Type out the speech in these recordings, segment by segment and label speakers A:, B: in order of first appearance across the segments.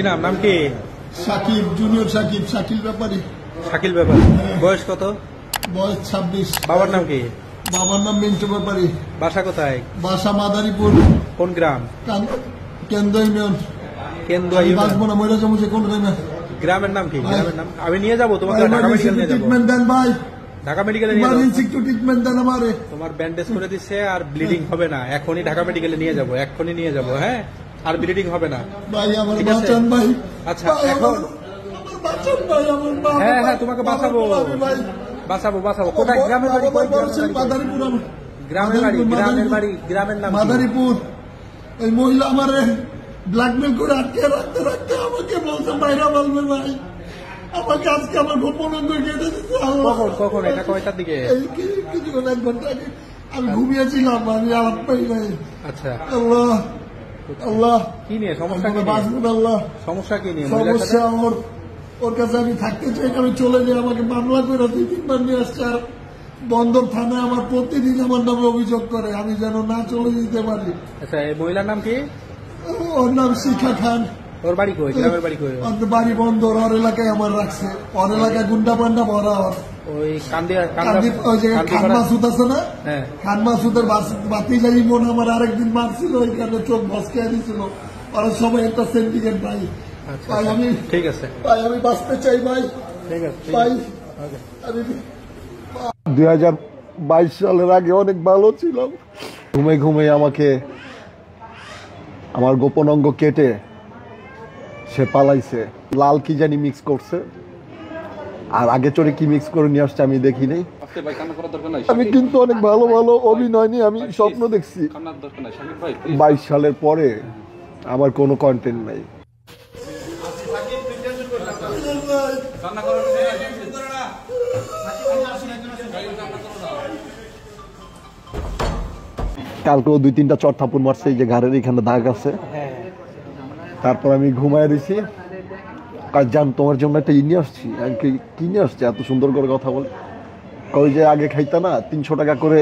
A: নাম নাম কি?
B: সাকিব, জুনিয়র সাকিব, শাকিল ব্যাপারী।
A: শাকিল ব্যাপারী। বয়স কত?
B: বয়স 26।
A: বাবার নাম কি?
B: বাবার নাম মিন্টু ব্যাপারী।
A: বাসা কোথায়?
B: বাসা মাদারীপুর।
A: কোন গ্রাম?
B: কেন্দ্র ইউনিয়ন।
A: কেন্দুয়া ইউনিয়ন।
B: বাসবো না, মহিলা জমুছে কোন টাইমে।
A: গ্রামের নাম কি? গ্রামের নাম আমি নিয়ে যাবো তোমাকে, ঢাকা মেডিকেল নিয়ে যাবো।
B: ট্রিটমেন্ট দেন ভাই,
A: ঢাকা মেডিকেলে নিয়ে যাবো।
B: ইমার্জেন্সি একটু ট্রিটমেন্ট দেন আমারে।
A: তোমার ব্যান্ডেজ করে দিচ্ছে আর ব্লিডিং হবে না, এখনই ঢাকা মেডিকেলে নিয়ে যাবো, এখনই নিয়ে যাবো। হ্যাঁ, আর ব্লিডিং হবে না
B: ভাই। আমার
A: ঠিক আছে?
B: বাঁচান ভাই।
A: আচ্ছা এখন
B: বাঁচান ভাই, আমার মা।
A: হ্যাঁ হ্যাঁ তোমাকে বাঁচাবো,
B: ভাই
A: বাঁচাবো বাঁচাবো। কোথায়? গ্রামের বাড়ি? কই
B: মাদারীপুর।
A: গ্রামের বাড়ি? গ্রামের বাড়ি, গ্রামের নাম কি?
B: মাদারীপুর। এই মহিলা আমারে ব্ল্যাকমেল করে আটকে রাখতে রাখতে আমাকে বলছে বাইরে বলবে ভাই। আমাকে আজকে আমার গোপন কেটে দিচ্ছে।
A: কখন কখন? এটা কয়টার দিকে?
B: কিছুক্ষণ 1 ঘন্টা আগে আমি ঘুমিয়েছিলাম, আমি আলাপ পাই নাই।
A: আচ্ছা
B: আল্লাহ আল্লাহ,
A: কি নিয়ে সমস্যা? কি
B: বাঁচবেন আল্লাহ।
A: সমস্যা কি নিয়ে?
B: সমস্যা আমার, ওর কাছে আমি থাকতে চাই, আমি চলে যাই। আমাকে মামলা করে 2-3 বার নিয়ে আসছে। আর বন্দর থানায় আমার প্রতিদিন আমার নামে অভিযোগ করে, আমি যেন না চলে যেতে পারি।
A: আচ্ছা এই মহিলার নাম কি?
B: ওর নাম শিখা খান।
A: ওর বাড়ি কই? গ্রামের বাড়ি কই?
B: ওর বাড়ি বন্দর। ওর এলাকায় আমার রাখছে। ওর এলাকায় গুন্ডা পান্ডা ভরা। ওর
A: ওই
B: ওই জায়গায় খান মাসুদ আছে না?
A: হ্যাঁ,
B: খান মাসুদের বাতি যাই মন আমার আরেকদিন মারছিল, ওইখানে চোখ ভসকে দিছিল। ওরা সবাই একটা সিন্ডিকেট ভাই।
A: আচ্ছা
B: ভাই আমি,
A: ঠিক আছে
B: ভাই আমি বাঁচতে চাই ভাই।
A: ঠিক আছে
B: ভাই আমি 2022 সালের আগে অনেক ভালো ছিলাম। ঘুমে ঘুমে আমাকে আমার গোপন অঙ্গ কেটে সে পালাইছে। লাল কি জানি মিক্স করছে, আর আগে চড়ে কি মিক্স করে নিয়ে আসছে আমি দেখি নাই। আমি কিন্তু অনেক ভালো ভালো অভিনয় নিয়ে আমি স্বপ্ন দেখছি। 22 সালের পরে আমার কোনো কন্টেন্ট নাই। কালকেও 2-3টা চট থাপুর মারছে, এই যে ঘাড়ের এখানে দাগ আছে। তারপর আমি ঘুমায় দিছি। কাজ জান তোমার জন্য একটা নিয়ে আসছি। আমি কি নিয়ে আসছি? এত সুন্দর করে কথা বলে। কই যে আগে খাইতা না 300 টাকা করে,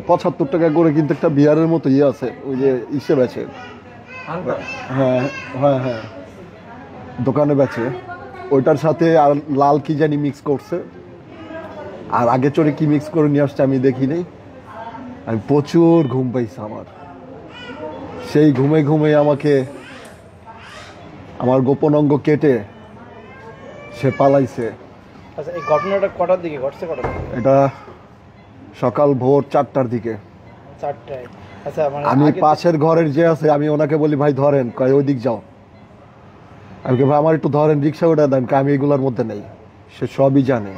B: 75 টাকা করে কিন্তু একটা বিয়ারের মতো ইয়ে আছে, ওই যে ইসে বেচে। হ্যাঁ হ্যাঁ হ্যাঁ, দোকানে বেচে। ওইটার সাথে আর লাল কি জানি মিক্স করছে, আর আগে চড়ে কি মিক্স করে নিয়ে আসছে আমি দেখি নাই। আমি প্রচুর ঘুম পাইছি আমার। সেই ঘুমে ঘুমে আমাকে আমার গোপন অঙ্গ কেটে সে পালাইছে।
C: আচ্ছা এই ঘটনাটা কটার দিকে ঘটছে?
B: এটা সকাল ভোর 4টার দিকে।
C: 4টায়? আচ্ছা মানে
B: আমি পাশের ঘরের যে আছে, আমি ওনাকে বলি ভাই ধরেন, কয় ওই দিক যাও। আমি ভাই আমার একটু ধরেন, রিক্সা ওটা দেন, আমি এগুলোর মধ্যে নেই। সে সবই জানে।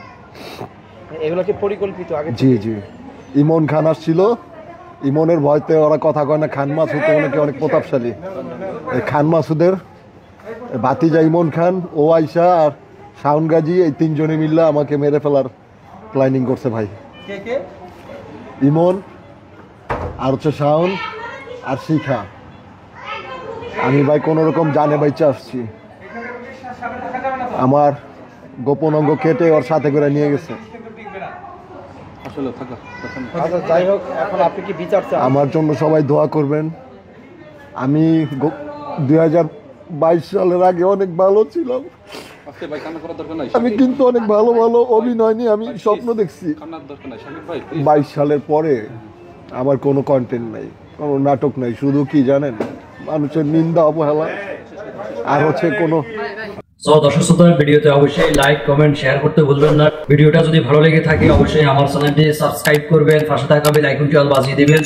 C: এগুলো কি পরিকল্পিত আগে?
B: জি জি। ইমন খান আসছিল, ইমনের ভয়তে ওরা কথা কয় না। খান মাসুদ ওনাকে অনেক প্রতাপশালী। এই খান মাসুদের ভাতিজা ইমন খান, ও আইসা আর শাওন গাজী, এই 3 জনে মিললে আমাকে মেরে ফেলার প্ল্যানিং করছে ভাই। ইমন আর হচ্ছে শাওন আর শিখা। আমি ভাই কোন রকম জানে বাইচা আসছি। আমার গোপন অঙ্গ কেটে ওর সাথে করে নিয়ে গেছে।
C: আচ্ছা যাই হোক, এখন আপনি কি বিচার চান?
B: আমার জন্য সবাই দোয়া করবেন। আমি 2022 সালের আগে অনেক ভালো ছিলাম। আমি কিন্তু অনেক ভালো ভালো অভিনয় নিয়ে আমি স্বপ্ন দেখছি। 22 সালের পরে আমার কোনো কন্টেন্ট নাই, কোনো নাটক নাই। শুধু কি জানেন, মানুষের নিন্দা অবহেলা আর হচ্ছে কোনো।
D: দর্শক শ্রোতা, ভিডিওতে অবশ্যই লাইক কমেন্ট শেয়ার করতে ভুলবেন না। ভিডিওটা যদি ভালো লেগে থাকে অবশ্যই আমার চ্যানেলটি সাবস্ক্রাইব করবেন, পাশে থাকা বেল আইকনটি অল বাজিয়ে দিবেন,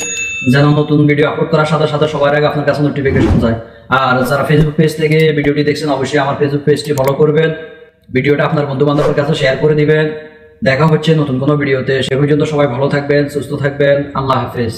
D: যেন নতুন ভিডিও আপলোড করার সাথে সাথে সবার আগে আপনার কাছে নোটিফিকেশন যায়। আর যারা ফেসবুক পেজ থেকে ভিডিওটি দেখছেন অবশ্যই আমার ফেসবুক পেজটি ফলো করবেন, ভিডিওটা আপনার বন্ধু বান্ধবের কাছে শেয়ার করে দিবেন। দেখা হচ্ছে নতুন কোনো ভিডিওতে। সে পর্যন্ত সবাই ভালো থাকবেন, সুস্থ থাকবেন। আল্লাহ হাফেজ।